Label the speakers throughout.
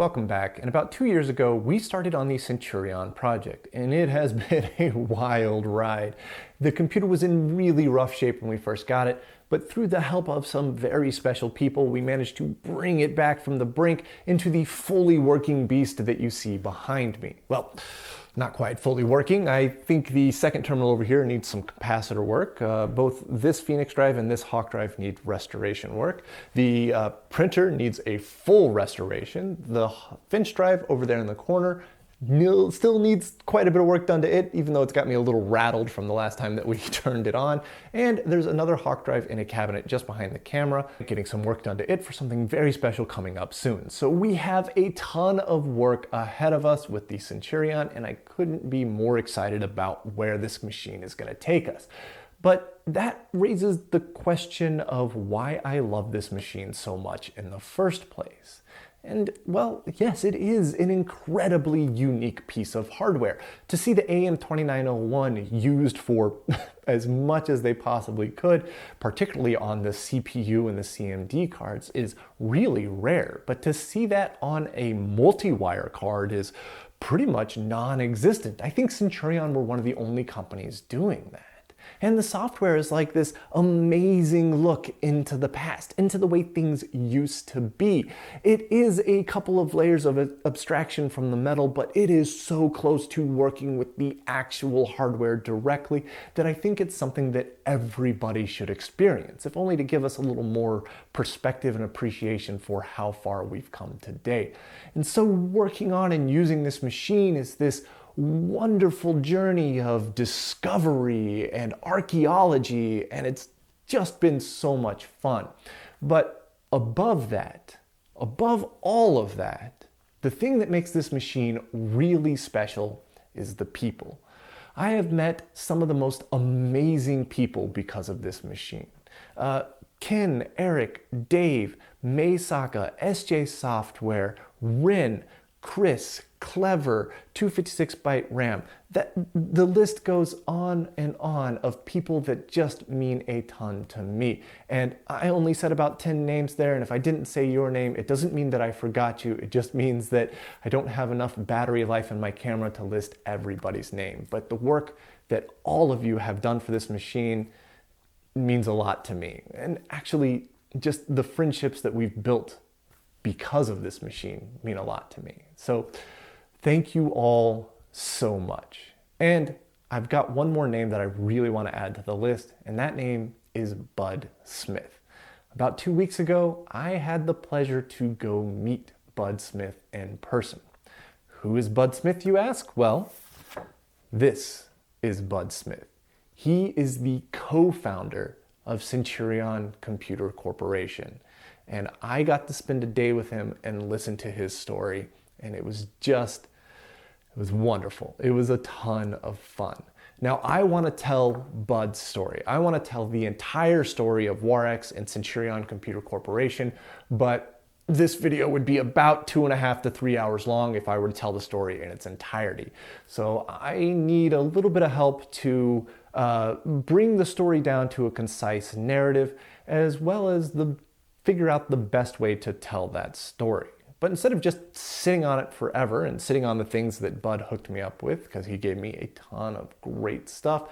Speaker 1: welcome back. And about 2 years ago, we started on the Centurion project, and it has been a wild ride. The computer was in really rough shape when we first got it, but through the help of some very special people, we managed to bring it back from the brink into the fully working beast that you see behind me. Well, not quite fully working. I think the second terminal over here needs some capacitor work. Both this Phoenix drive and this Hawk drive need restoration work. The printer needs a full restoration. The Finch drive over there in the corner still needs quite a bit of work done to it, even though it's got me a little rattled from the last time that we turned it on. And there's another Hawk drive in a cabinet just behind the camera, getting some work done to it for something very special coming up soon. So we have a ton of work ahead of us with the Centurion, and I couldn't be more excited about where this machine is going to take us. But that raises the question of why I love this machine so much in the first place. And well, yes, it is an incredibly unique piece of hardware. To see the AM2901 used for as much as they possibly could, particularly on the CPU and the CMD cards, is really rare. But to see that on a multi-wire card is pretty much non-existent. I think Centurion were one of the only companies doing that. And the software is like this amazing look into the past, into the way things used to be. It is a couple of layers of abstraction from the metal, but it is so close to working with the actual hardware directly that I think it's something that everybody should experience, if only to give us a little more perspective and appreciation for how far we've come today. And so working on and using this machine is this wonderful journey of discovery and archaeology, and it's just been so much fun. But above that, above all of that, the thing that makes this machine really special is the people. I have met some of the most amazing people because of this machine. Ken, Eric, Dave, Maysaka, SJ Software, Rin, Chris, Clever, 256-byte RAM. The list goes on and on of people that just mean a ton to me. And I only said about 10 names there, and if I didn't say your name, it doesn't mean that I forgot you. It just means that I don't have enough battery life in my camera to list everybody's name. But the work that all of you have done for this machine means a lot to me. And actually, just the friendships that we've built because of this machine mean a lot to me. So thank you all so much. And I've got one more name that I really want to add to the list, and that name is Bud Smith. About 2 weeks ago, I had the pleasure to go meet Bud Smith in person. Who is Bud Smith, you ask? Well, this is Bud Smith. He is the co-founder of Centurion Computer Corporation. And I got to spend a day with him and listen to his story. And it was wonderful. It was a ton of fun. Now, I want to tell Bud's story. I want to tell the entire story of Warex and Centurion Computer Corporation, but this video would be about 2.5 to 3 hours long if I were to tell the story in its entirety. So I need a little bit of help to bring the story down to a concise narrative, as well as figure out the best way to tell that story. But instead of just sitting on it forever and sitting on the things that Bud hooked me up with, because he gave me a ton of great stuff,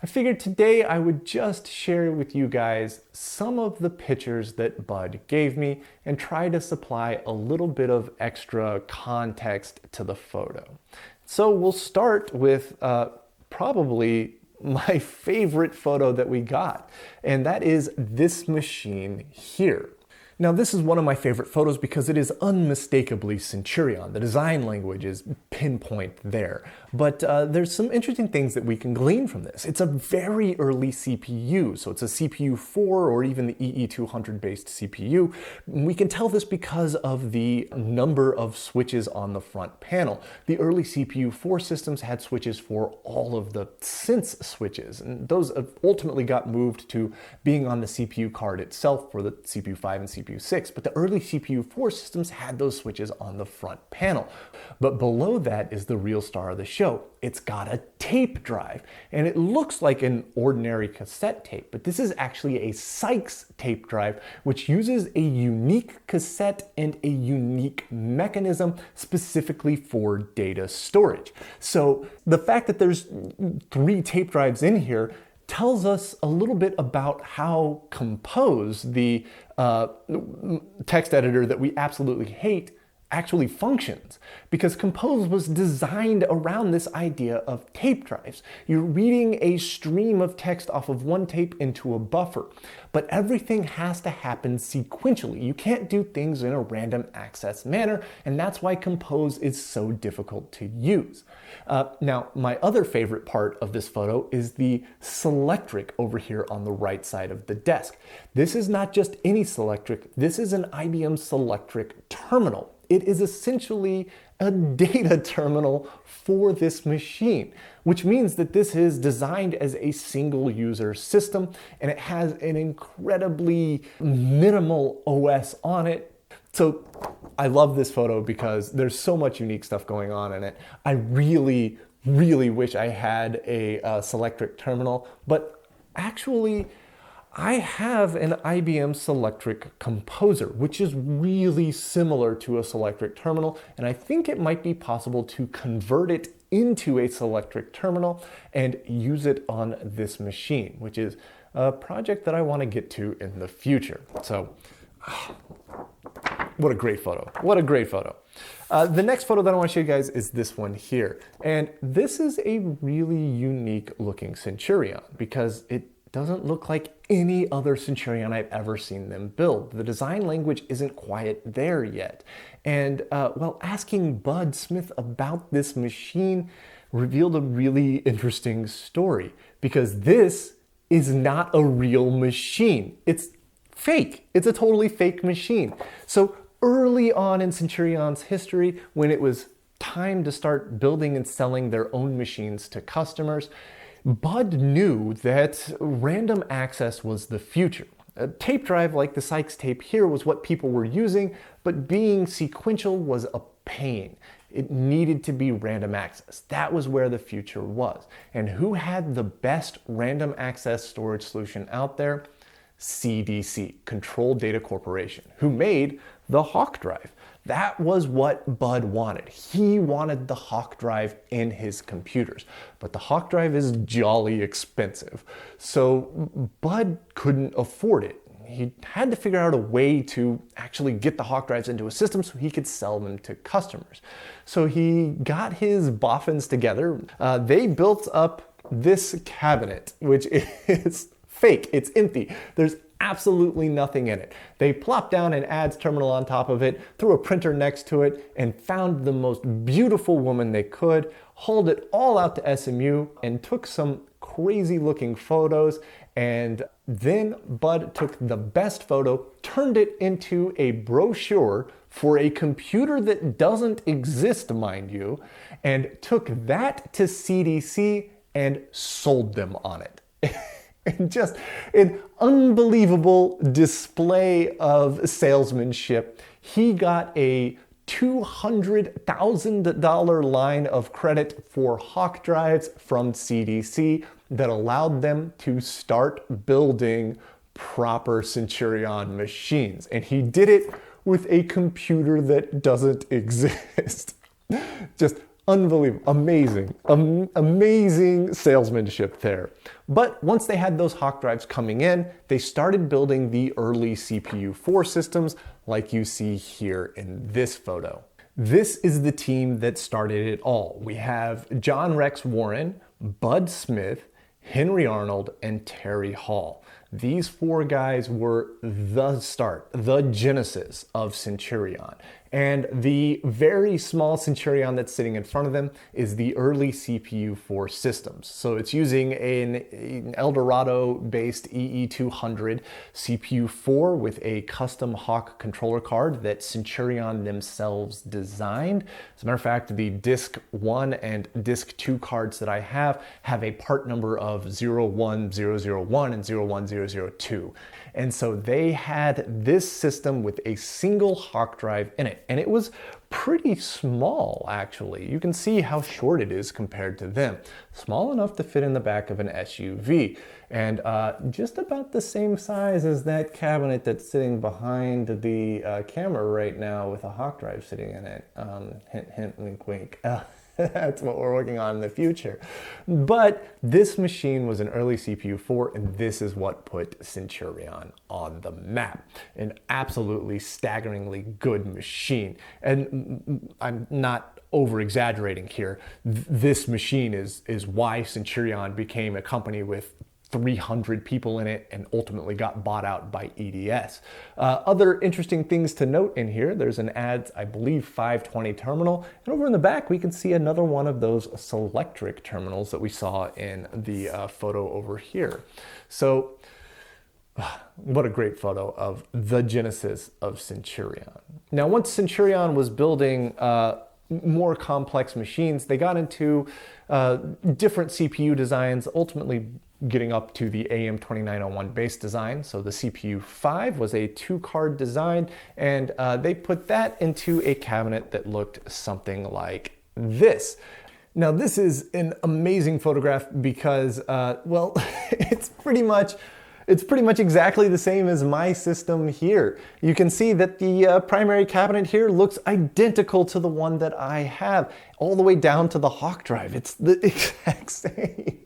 Speaker 1: I figured today I would just share with you guys some of the pictures that Bud gave me and try to supply a little bit of extra context to the photo. So we'll start with probably my favorite photo that we got, and that is this machine here. Now, this is one of my favorite photos because it is unmistakably Centurion. The design language is pinpoint there. But there's some interesting things that we can glean from this. It's a very early CPU, so it's a CPU 4 or even the EE200 based CPU. We can tell this because of the number of switches on the front panel. The early CPU 4 systems had switches for all of the sense switches, and those ultimately got moved to being on the CPU card itself for the CPU 5 and CPU CPU 6, but the early CPU 4 systems had those switches on the front panel. But below that is the real star of the show. It's got a tape drive, and it looks like an ordinary cassette tape, but this is actually a Sykes tape drive, which uses a unique cassette and a unique mechanism specifically for data storage. So the fact that there's 3 tape drives in here tells us a little bit about how Compose, the text editor that we absolutely hate, actually functions, because Compose was designed around this idea of tape drives. You're reading a stream of text off of one tape into a buffer, but everything has to happen sequentially. You can't do things in a random access manner, and that's why Compose is so difficult to use. Now, my other favorite part of this photo is the Selectric over here on the right side of the desk. This is not just any Selectric, this is an IBM Selectric terminal. It is essentially a data terminal for this machine, which means that this is designed as a single user system, and it has an incredibly minimal OS on it. So I love this photo because there's so much unique stuff going on in it. I really wish I had a Selectric terminal, but actually I have an IBM Selectric Composer, which is really similar to a Selectric terminal, and I think it might be possible to convert it into a Selectric terminal and use it on this machine, which is a project that I want to get to in the future. So, what a great photo. What a great photo. The next photo that I want to show you guys is this one here. And this is a really unique looking Centurion because it doesn't look like any other Centurion I've ever seen them build. The design language isn't quite there yet. And well, asking Bud Smith about this machine revealed a really interesting story, because this is not a real machine. It's fake. It's a totally fake machine. So early on in Centurion's history, when it was time to start building and selling their own machines to customers, Bud knew that random access was the future. A tape drive like the Sykes tape here was what people were using, but being sequential was a pain. It needed to be random access. That was where the future was. And who had the best random access storage solution out there? CDC, Control Data Corporation, who made the Hawk drive. That was what Bud wanted. He wanted the Hawk drive in his computers, but the Hawk drive is jolly expensive. So Bud couldn't afford it. He had to figure out a way to actually get the Hawk drives into a system so he could sell them to customers. So he got his boffins together. They built up this cabinet, which is fake. It's empty. There's absolutely nothing in it. They plopped down an ads terminal on top of it, threw a printer next to it, and found the most beautiful woman they could, hauled it all out to SMU, and took some crazy looking photos. And then Bud took the best photo, turned it into a brochure for a computer that doesn't exist, mind you, and took that to CDC and sold them on it. And just an unbelievable display of salesmanship. He got a $200,000 line of credit for Hawk drives from CDC that allowed them to start building proper Centurion machines. And he did it with a computer that doesn't exist. Just unbelievable, amazing, amazing salesmanship there. But once they had those Hawk drives coming in, they started building the early CPU 4 systems like you see here in this photo. This is the team that started it all. We have John Rex Warren, Bud Smith, Henry Arnold, and Terry Hall. These 4 guys were the start, the genesis of Centurion. And the very small Centurion that's sitting in front of them is the early CPU for systems. So it's using an Eldorado-based EE200 CPU4 with a custom Hawk controller card that Centurion themselves designed. As a matter of fact, the Disk 1 and Disk 2 cards that I have a part number of 01001 and 01002. And so they had this system with a single Hawk drive in it. And it was pretty small, actually. You can see how short it is compared to them. Small enough to fit in the back of an SUV. And just about the same size as that cabinet that's sitting behind the camera right now with a Hawk drive sitting in it. Hint, hint, wink, wink. That's what we're working on in the future. But this machine was an early CPU4, and this is what put Centurion on the map. An absolutely staggeringly good machine. And I'm not over-exaggerating here. This machine is why Centurion became a company with 300 people in it and ultimately got bought out by EDS. Other interesting things to note in here, there's an ADS, I believe, 520 terminal. And over in the back, we can see another one of those Selectric terminals that we saw in the photo over here. So what a great photo of the genesis of Centurion. Now, once Centurion was building more complex machines, they got into different CPU designs, ultimately getting up to the AM2901 base design. So the CPU5 was a 2-card design, and they put that into a cabinet that looked something like this. Now, this is an amazing photograph because, well, it's pretty much exactly the same as my system here. You can see that the primary cabinet here looks identical to the one that I have, all the way down to the Hawk drive. It's the exact same.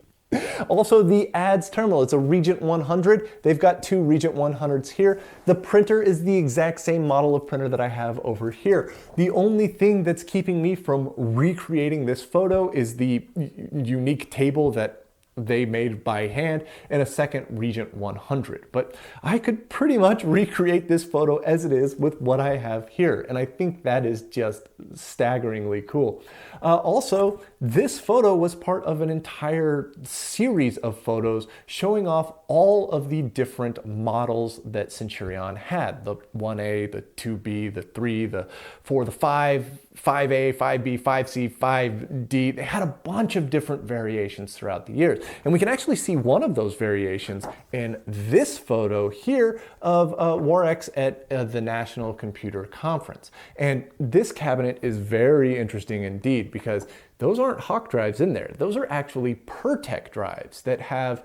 Speaker 1: Also, the ADS terminal, it's a Regent 100. They've got 2 Regent 100s here. The printer is the exact same model of printer that I have over here. The only thing that's keeping me from recreating this photo is the unique table that they made by hand and a second Regent 100. But I could pretty much recreate this photo as it is with what I have here. And I think that is just staggeringly cool. Also, this photo was part of an entire series of photos showing off all of the different models that Centurion had. The 1A, the 2B, the 3, the 4, the 5, 5A, 5B, 5C, 5D. They had a bunch of different variations throughout the years. And we can actually see one of those variations in this photo here of Warx at the National Computer Conference. And this cabinet is very interesting indeed because those aren't Hawk drives in there. Those are actually PerTech drives that have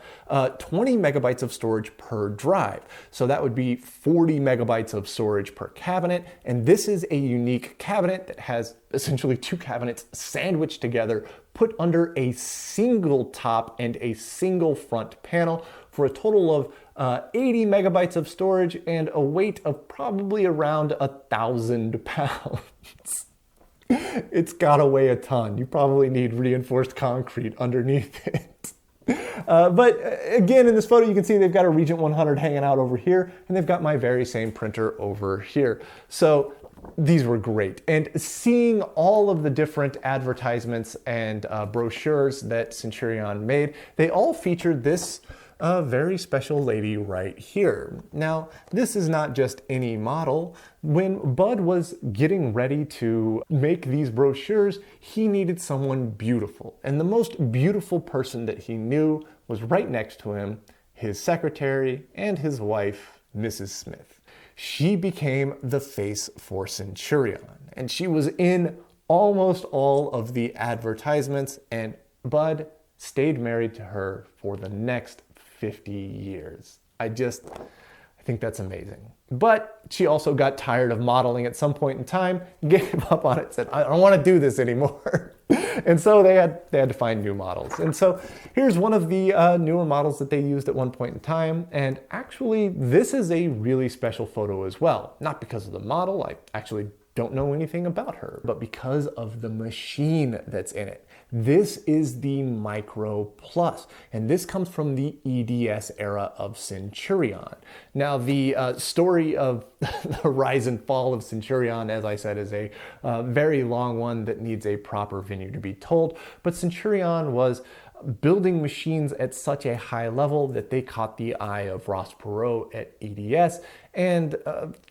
Speaker 1: 20 megabytes of storage per drive. So that would be 40 megabytes of storage per cabinet. And this is a unique cabinet that has essentially 2 cabinets sandwiched together, put under a single top and a single front panel for a total of 80 megabytes of storage and a weight of probably around 1,000 pounds. It's gotta weigh a ton. You probably need reinforced concrete underneath it. But again, in this photo, you can see they've got a Regent 100 hanging out over here, and they've got my very same printer over here. So these were great. And seeing all of the different advertisements and brochures that Centurion made, they all featured this very special lady right here. Now, this is not just any model. When Bud was getting ready to make these brochures, he needed someone beautiful. And the most beautiful person that he knew was right next to him, his secretary and his wife, Mrs. Smith. She became the face for Centurion, and she was in almost all of the advertisements, and Bud stayed married to her for the next 50 years. I think that's amazing. But she also got tired of modeling at some point in time, gave up on it, said, I don't want to do this anymore. And so they had to find new models. And so here's one of the newer models that they used at one point in time. And actually, this is a really special photo as well. Not because of the model, I actually don't know anything about her, but because of the machine that's in it. This is the MicroPlus, and this comes from the EDS era of Centurion. Now, the story of the rise and fall of Centurion, as I said, is a very long one that needs a proper venue to be told, but Centurion was building machines at such a high level that they caught the eye of Ross Perot at EDS, and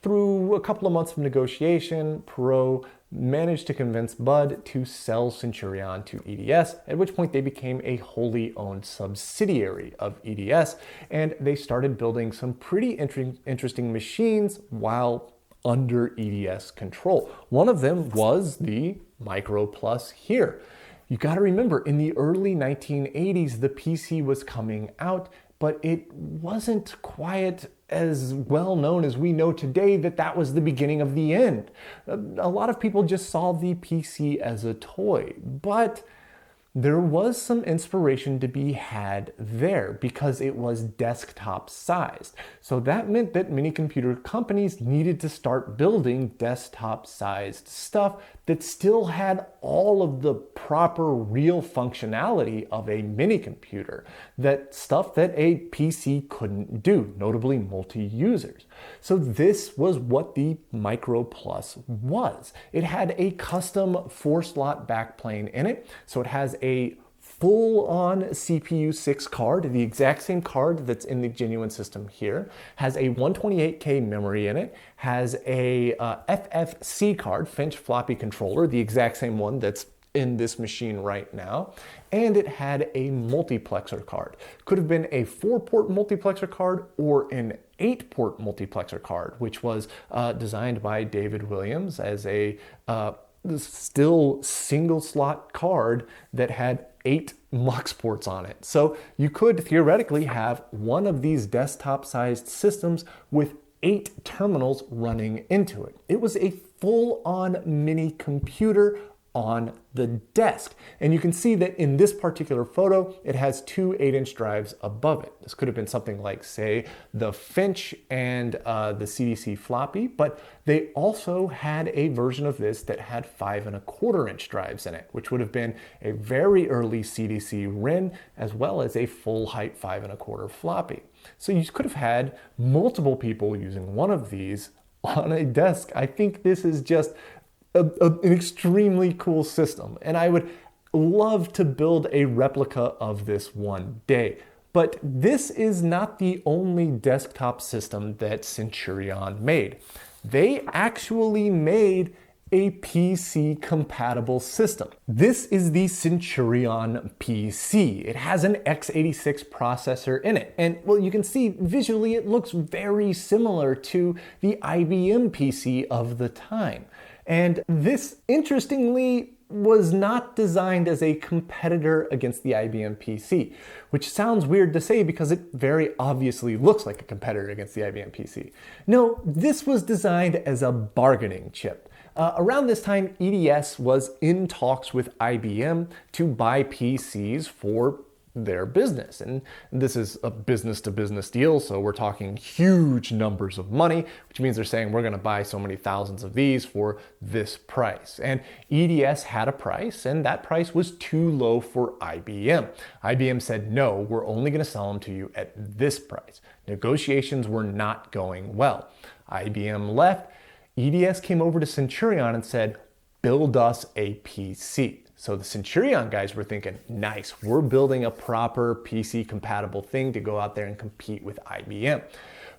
Speaker 1: through a couple of months of negotiation, Perot managed to convince Bud to sell Centurion to EDS, at which point they became a wholly owned subsidiary of EDS, and they started building some pretty interesting machines while under EDS control. One of them was the MicroPlus here. You got to remember, in the early 1980s, the PC was coming out, but it wasn't quite as well known as we know today that was the beginning of the end. A lot of people just saw the PC as a toy, but there was some inspiration to be had there because it was desktop sized. So that meant that many computer companies needed to start building desktop sized stuff that still had all of the proper real functionality of a mini computer, that stuff that a PC couldn't do, notably multi-users. So this was what the MicroPlus was. It had a custom 4-slot backplane in it, so it has a full-on CPU 6 card, the exact same card that's in the genuine system here, has a 128K memory in it, has a FFC card, Finch floppy controller, the exact same one that's in this machine right now, and it had a multiplexer card. Could have been a 4-port multiplexer card or an 8-port multiplexer card, which was designed by David Williams as a still single slot card that had 8 mux ports on it. So you could theoretically have one of these desktop sized systems with 8 terminals running into it. It was a full-on mini computer on the desk. And you can see that in this particular photo, it has 2 8-inch drives above it. This could have been something like, say, the Finch and the CDC floppy, but they also had a version of this that had 5¼ inch drives in it, which would have been a very early CDC RIN, as well as a full height 5¼ floppy. So you could have had multiple people using one of these on a desk. I think this is just an extremely cool system, and I would love to build a replica of this one day. But this is not the only desktop system that Centurion made. They actually made a PC compatible system. This is the Centurion PC. It has an x86 processor in it. And well, you can see visually it looks very similar to the IBM PC of the time. And this, interestingly, was not designed as a competitor against the IBM PC, which sounds weird to say because it very obviously looks like a competitor against the IBM PC. No, this was designed as a bargaining chip. Around this time, EDS was in talks with IBM to buy PCs for their business. And this is a business-to-business deal, so we're talking huge numbers of money, which means they're saying we're going to buy so many thousands of these for this price. And EDS had a price, and that price was too low for IBM. IBM said, no, we're only going to sell them to you at this price. Negotiations were not going well. IBM left. EDS came over to Centurion and said, build us a PC. So the Centurion guys were thinking, nice, we're building a proper PC compatible thing to go out there and compete with IBM.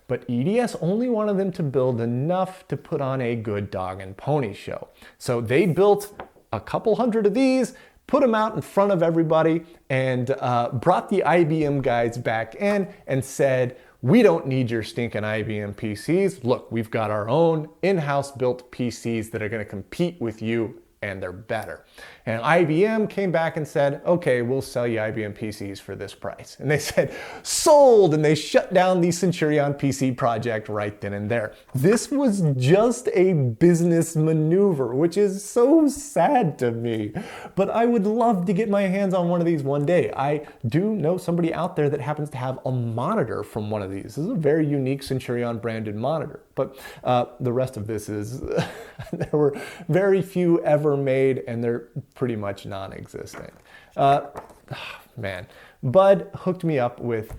Speaker 1: But EDS only wanted them to build enough to put on a good dog and pony show. So they built a couple hundred of these, put them out in front of everybody, and brought the IBM guys back in and said, we don't need your stinking IBM PCs. Look, we've got our own in-house built PCs that are going to compete with you, and they're better. And IBM came back and said, okay, we'll sell you IBM PCs for this price. And they said, sold, and they shut down the Centurion PC project right then and there. This was just a business maneuver, which is so sad to me. But I would love to get my hands on one of these one day. I do know somebody out there that happens to have a monitor from one of these. This is a very unique Centurion branded monitor. But the rest of this is, there were very few ever made, and they're pretty much non-existent. Man, Bud hooked me up with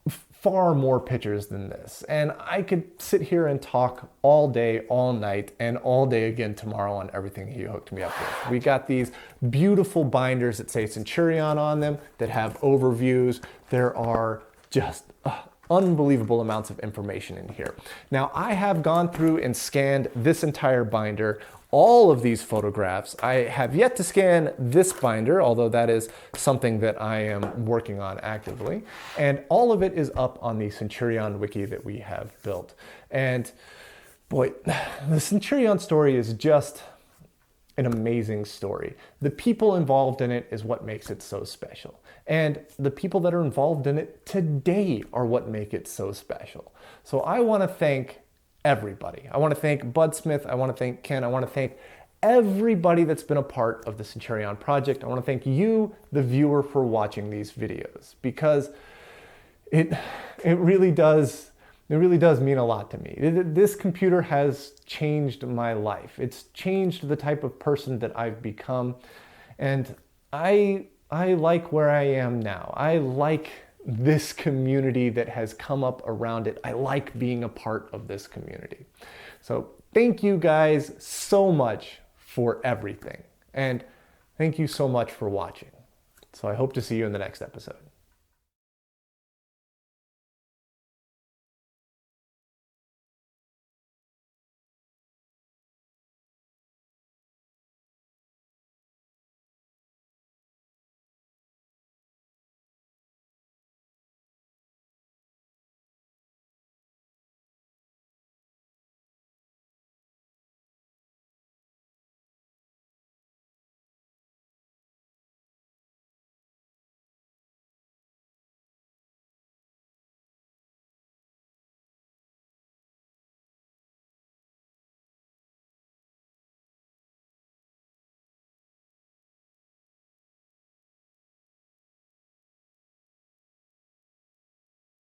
Speaker 1: far more pictures than this, and I could sit here and talk all day, all night, and all day again tomorrow on everything he hooked me up with. We got these beautiful binders that say Centurion on them that have overviews. There are just unbelievable amounts of information in here. Now, I have gone through and scanned this entire binder, all of these photographs. I have yet to scan this binder, although that is something that I am working on actively. And all of it is up on the Centurion Wiki that we have built. And boy, the Centurion story is just an amazing story. The people involved in it is what makes it so special. And the people that are involved in it today are what make it so special. So I want to thank everybody. I want to thank Bud Smith. I want to thank Ken. I want to thank everybody that's been a part of the Centurion project. I want to thank you, the viewer, for watching these videos, because it really does mean a lot to me. This computer has changed my life. It's changed the type of person that I've become, and I like where I am now. I like this community that has come up around it. I like being a part of this community. So thank you guys so much for everything. And thank you so much for watching. So I hope to see you in the next episode.